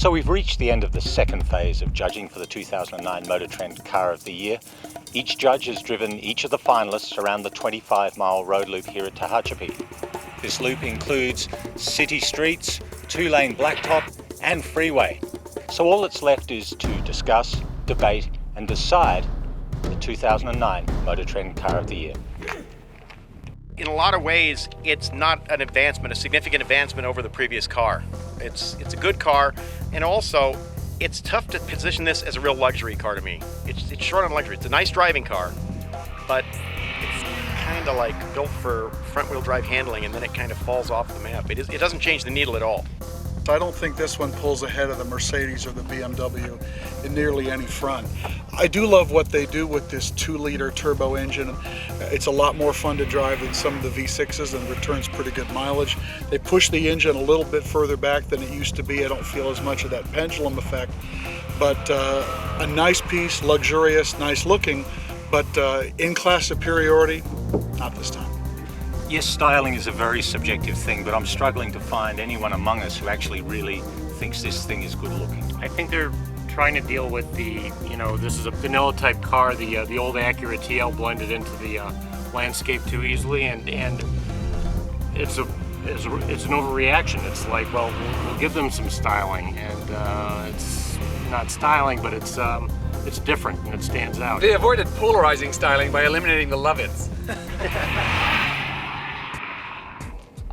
So we've reached the end of the second phase of judging for the 2009 MotorTrend Car of the Year. Each judge has driven each of the finalists around the 25-mile road loop here at Tehachapi. This loop includes city streets, two-lane blacktop and freeway. So all that's left is to discuss, debate and decide the 2009 MotorTrend Car of the Year. In a lot of ways, it's not an advancement, a significant advancement over the previous car. It's a good car, and also it's tough to position this as a real luxury car to me. It's short on luxury. It's a nice driving car, but it's kind of like built for front-wheel drive handling, and then it kind of falls off the map. It doesn't change the needle at all. I don't think this one pulls ahead of the Mercedes or the BMW in nearly any front. I do love what they do with this 2-liter turbo engine. It's a lot more fun to drive than some of the V6s and returns pretty good mileage. They push the engine a little bit further back than it used to be. I don't feel as much of that pendulum effect, but a nice piece, luxurious, nice looking, but in-class superiority, not this time. Yes, styling is a very subjective thing, but I'm struggling to find anyone among us who actually really thinks this thing is good looking. I think they're trying to deal with the, this is a vanilla type car, the old Acura TL blended into the landscape too easily, and it's an overreaction. It's like, well, we'll give them some styling, and it's not styling, but it's different and it stands out. They avoided polarizing styling by eliminating the love-its.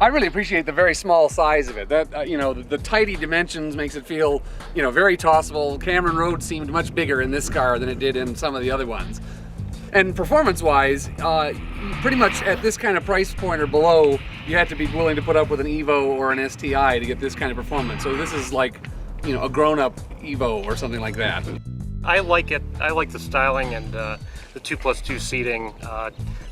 I really appreciate the very small size of it. That the tidy dimensions makes it feel, very tossable. Cameron Road seemed much bigger in this car than it did in some of the other ones. And performance-wise, pretty much at this kind of price point or below, you had to be willing to put up with an Evo or an STI to get this kind of performance. So this is like, a grown-up Evo or something like that. I like it. I like the styling and the 2+2 seating.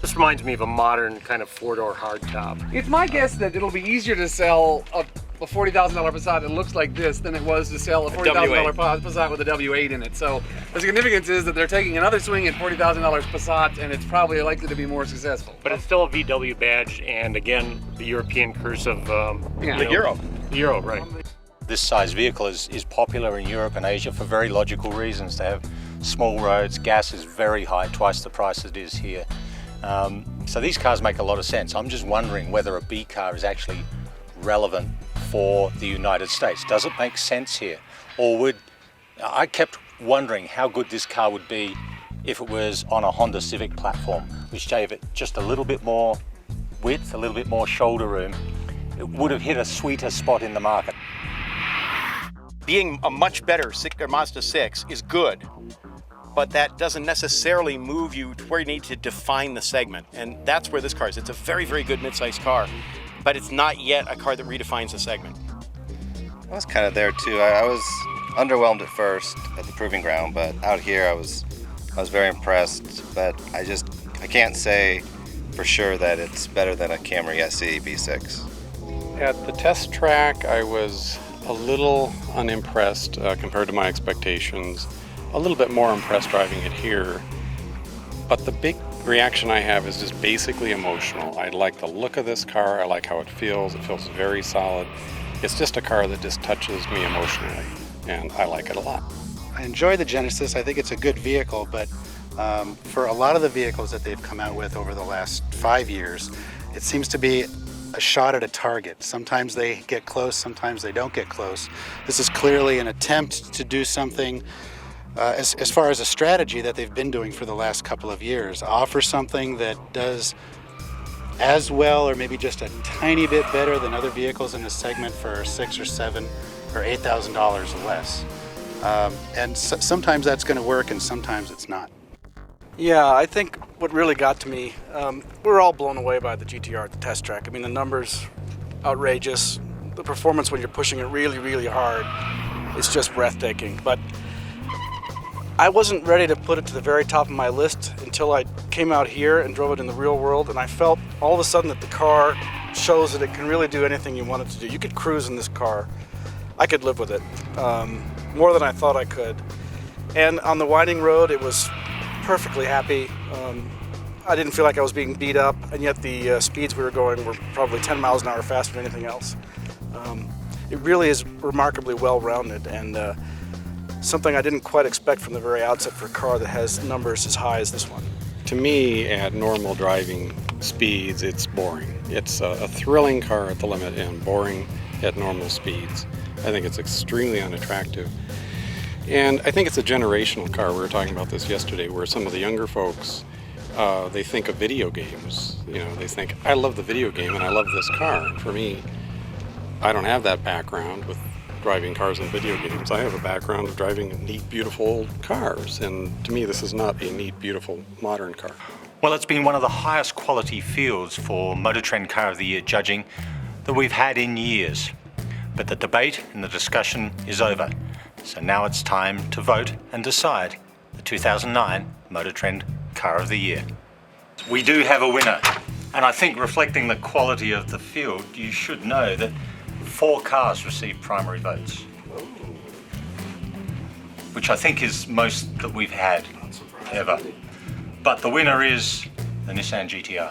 This reminds me of a modern kind of 4-door hardtop. It's my guess that it'll be easier to sell a $40,000 Passat that looks like this than it was to sell a $40,000 Passat with a W8 in it. So the significance is that they're taking another swing at $40,000 Passat, and it's probably likely to be more successful. But it's still a VW badge, and again, the European curse of The Euro. The Euro, right. This size vehicle is popular in Europe and Asia for very logical reasons. They have small roads, gas is very high, twice the price it is here. So these cars make a lot of sense. I'm just wondering whether a B car is actually relevant for the United States. Does it make sense here? Or I kept wondering how good this car would be if it was on a Honda Civic platform, which gave it just a little bit more width, a little bit more shoulder room. It would have hit a sweeter spot in the market. Being a much better Mazda 6 is good, but that doesn't necessarily move you to where you need to define the segment. And that's where this car is. It's a very, very good mid-sized car, but it's not yet a car that redefines the segment. I was kind of there too. I was underwhelmed at first at the proving ground, but out here I was very impressed. But I can't say for sure that it's better than a Camry SE V6. At the test track, I was a little unimpressed compared to my expectations. A little bit more impressed driving it here. But the big reaction I have is just basically emotional. I like the look of this car. I like how it feels. It feels very solid. It's just a car that just touches me emotionally, and I like it a lot. I enjoy the Genesis. I think it's a good vehicle, but for a lot of the vehicles that they've come out with over the last 5 years, it seems to be a shot at a target. Sometimes they get close, sometimes they don't get close. This is clearly an attempt to do something as far as a strategy that they've been doing for the last couple of years. Offer something that does as well or maybe just a tiny bit better than other vehicles in the segment for $6,000 or $7,000 or $8,000 less. And sometimes that's going to work and sometimes it's not. Yeah, I think what really got to me, we're all blown away by the GTR at the test track. I mean, the numbers, outrageous. The performance when you're pushing it really, really hard, it's just breathtaking. But I wasn't ready to put it to the very top of my list until I came out here and drove it in the real world, and I felt all of a sudden that the car shows that it can really do anything you want it to do. You could cruise in this car. I could live with it, more than I thought I could. And on the winding road, it was perfectly happy. I didn't feel like I was being beat up, and yet the speeds we were going were probably 10 miles an hour faster than anything else. it really is remarkably well-rounded, and something I didn't quite expect from the very outset for a car that has numbers as high as this one. To me, at normal driving speeds, it's boring. It's a thrilling car at the limit and boring at normal speeds. I think it's extremely unattractive. And I think it's a generational car. We were talking about this yesterday, where some of the younger folks, they think of video games. You know, they think, I love the video game and I love this car. For me, I don't have that background with driving cars and video games. I have a background of driving neat, beautiful old cars. And to me, this is not a neat, beautiful, modern car. Well, it's been one of the highest quality fields for MotorTrend Car of the Year judging that we've had in years. But the debate and the discussion is over. So now it's time to vote and decide the 2009 MotorTrend Car of the Year. We do have a winner, and I think reflecting the quality of the field, you should know that 4 cars received primary votes, which I think is most that we've had ever. But the winner is the Nissan GTR.